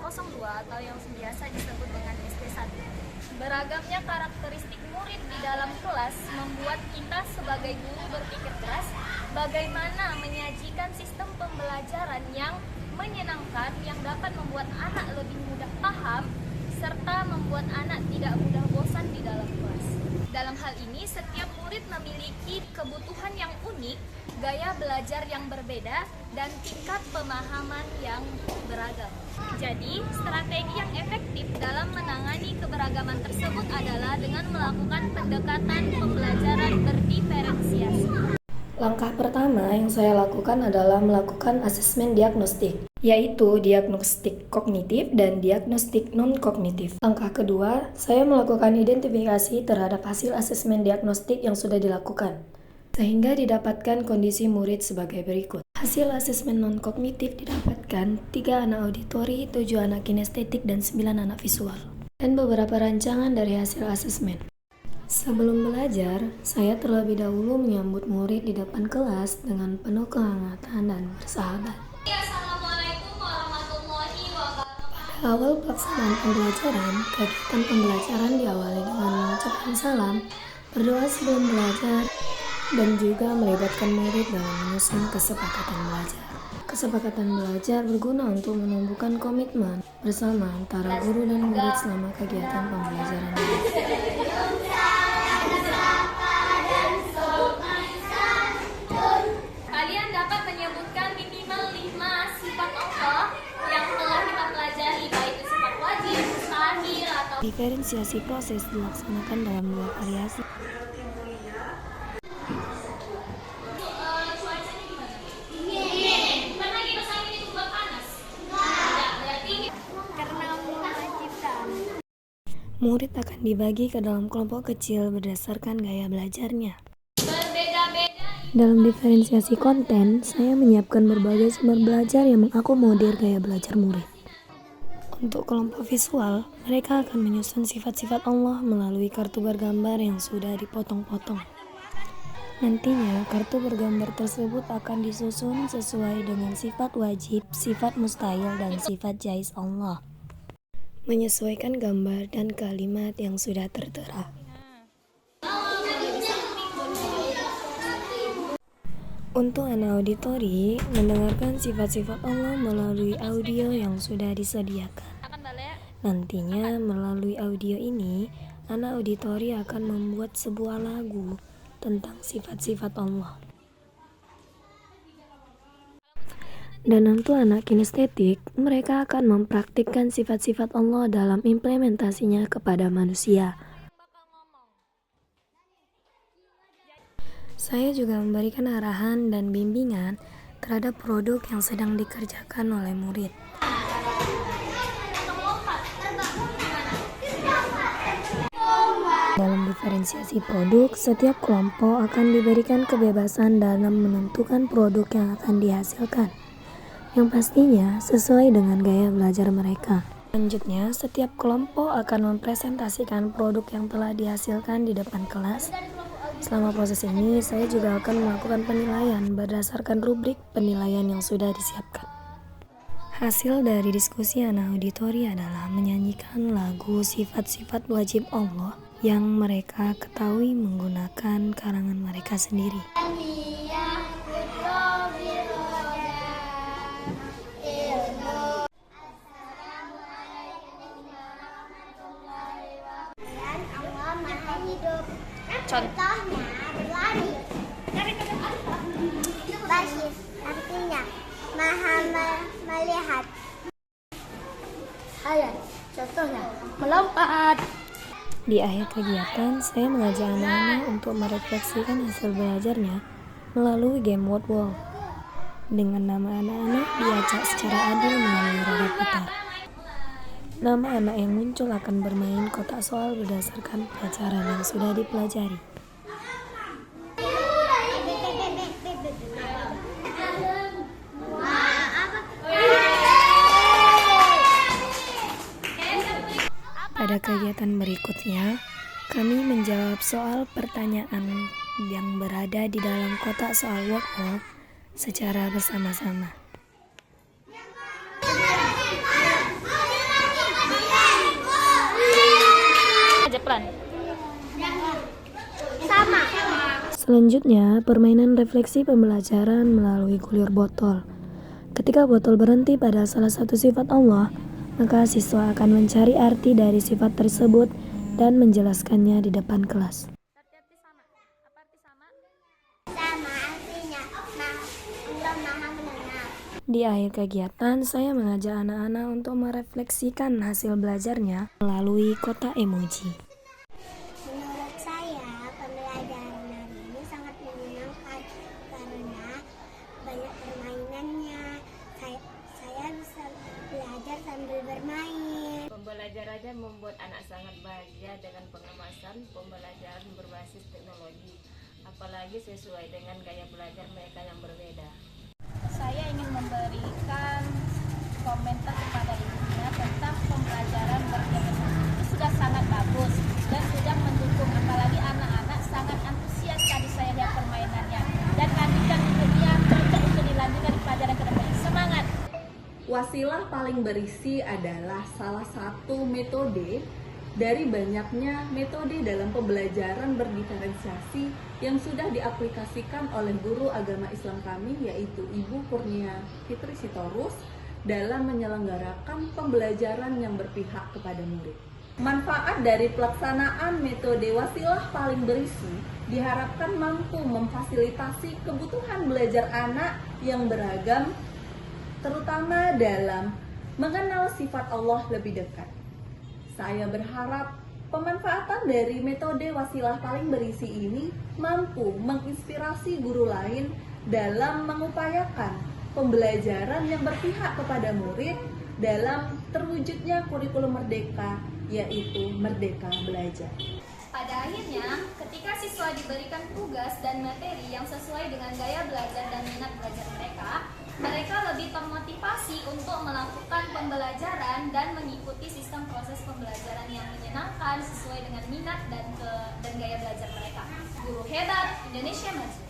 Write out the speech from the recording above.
02 atau yang biasa disebut dengan SD1. Beragamnya karakteristik murid di dalam kelas membuat kita sebagai guru berpikir keras bagaimana menyajikan sistem pembelajaran yang menyenangkan yang dapat membuat anak lebih mudah paham serta membuat anak tidak mudah bosan di dalam kelas. Dalam hal ini, setiap murid memiliki kebutuhan yang unik, gaya belajar yang berbeda, dan tingkat pemahaman yang beragam. Jadi, strategi yang efektif dalam menangani keberagaman tersebut adalah dengan melakukan pendekatan pembelajaran berdiferensiasi. Langkah pertama yang saya lakukan adalah melakukan asesmen diagnostik, yaitu diagnostik kognitif dan diagnostik non-kognitif. Langkah kedua, saya melakukan identifikasi terhadap hasil asesmen diagnostik yang sudah dilakukan, sehingga didapatkan kondisi murid sebagai berikut. Hasil asesmen non-kognitif didapatkan 3 anak auditori, 7 anak kinestetik, dan 9 anak visual. Dan beberapa rancangan dari hasil asesmen. Sebelum belajar, saya terlebih dahulu menyambut murid di depan kelas dengan penuh kehangatan dan bersahabat. Assalamualaikum warahmatullahi wabarakatuh. Pada awal pelaksanaan pembelajaran, kegiatan pembelajaran diawali dengan mengucapkan salam, berdoa sebelum belajar, dan juga melibatkan murid dalam menyusun kesepakatan belajar. Kesepakatan belajar berguna untuk menumbuhkan komitmen bersama antara guru dan murid selama kegiatan pembelajaran ini. Kalian dapat menyebutkan minimal 5 sifat Allah yang telah kita pelajari, baik itu sifat wajib, mustahil, atau Diferensiasi proses dilaksanakan dalam 2 variasi. Murid akan dibagi ke dalam kelompok kecil berdasarkan gaya belajarnya. Dalam diferensiasi konten, saya menyiapkan berbagai sumber belajar yang mengakomodir gaya belajar murid. Untuk kelompok visual, mereka akan menyusun sifat-sifat Allah melalui kartu bergambar yang sudah dipotong-potong. Nantinya, kartu bergambar tersebut akan disusun sesuai dengan sifat wajib, sifat mustahil, dan sifat jaiz Allah, menyesuaikan gambar dan kalimat yang sudah tertera. Untuk anak auditori, mendengarkan sifat-sifat Allah melalui audio yang sudah disediakan. Nantinya, melalui audio ini, anak auditori akan membuat sebuah lagu tentang sifat-sifat Allah. Dan untuk anak kinestetik, mereka akan mempraktikkan sifat-sifat Allah dalam implementasinya kepada manusia. Saya juga memberikan arahan dan bimbingan terhadap produk yang sedang dikerjakan oleh murid. Dalam diferensiasi produk, setiap kelompok akan diberikan kebebasan dalam menentukan produk yang akan dihasilkan, yang pastinya sesuai dengan gaya belajar mereka. Selanjutnya, setiap kelompok akan mempresentasikan produk yang telah dihasilkan di depan kelas. Selama proses ini, saya juga akan melakukan penilaian berdasarkan rubrik penilaian yang sudah disiapkan. Hasil dari diskusi anak auditori adalah menyanyikan lagu sifat-sifat wajib Allah yang mereka ketahui menggunakan karangan mereka sendiri. Contohnya berlari. Basis artinya maha melihat. Hayat contohnya melompat. Di akhir kegiatan, saya mengajak anak-anak untuk merefleksikan hasil belajarnya melalui game word wall. Dengan nama anak-anak diacak secara adil melalui roda putar. Nama anak yang muncul akan bermain kotak soal berdasarkan pelajaran yang sudah dipelajari. Pada kegiatan berikutnya, kami menjawab soal pertanyaan yang berada di dalam kotak soal word wall secara bersama-sama. Con? Sama. Selanjutnya, permainan refleksi pembelajaran melalui guyur botol. Ketika botol berhenti pada salah satu sifat Allah, maka siswa akan mencari arti dari sifat tersebut dan menjelaskannya di depan kelas. Arti sama. Apa arti sama? Sama artinya. Allah Maha mendengar. Di akhir kegiatan, saya mengajak anak-anak untuk merefleksikan hasil belajarnya melalui kotak emoji. Menurut saya, pembelajaran hari ini sangat menyenangkan karena banyak permainannya. Saya bisa belajar sambil bermain. Pembelajarannya membuat anak sangat bahagia dengan pengemasan pembelajaran berbasis teknologi, apalagi sesuai dengan gaya belajar mereka yang berbeda. Saya ingin memberikan komentar kepada ibunya tentang pembelajaran berkegiatan. Itu sudah sangat bagus dan sudah mendukung, apalagi anak-anak sangat antusias tadi saya lihat permainannya dan lanjutkan hidupnya untuk dilanjutkan di pelajaran ke depan. Semangat! Wasilah paling berisi adalah salah satu metode dari banyaknya metode dalam pembelajaran berdiferensiasi yang sudah diaplikasikan oleh guru agama Islam kami, yaitu Ibu Kurnia Fitri Sitorus, dalam menyelenggarakan pembelajaran yang berpihak kepada murid. Manfaat dari pelaksanaan metode wasilah paling berisi diharapkan mampu memfasilitasi kebutuhan belajar anak yang beragam, terutama dalam mengenal sifat Allah lebih dekat. Saya berharap pemanfaatan dari metode wasilah paling berisi ini mampu menginspirasi guru lain dalam mengupayakan pembelajaran yang berpihak kepada murid dalam terwujudnya kurikulum merdeka, yaitu Merdeka Belajar. Pada akhirnya, ketika siswa diberikan tugas dan materi yang sesuai dengan gaya belajar dan minat belajar mereka lebih termotivasi untuk melakukan pembelajaran dan mengikuti sistem proses pembelajaran yang menyenangkan sesuai dengan minat dan gaya belajar mereka. Guru hebat, Indonesia maju!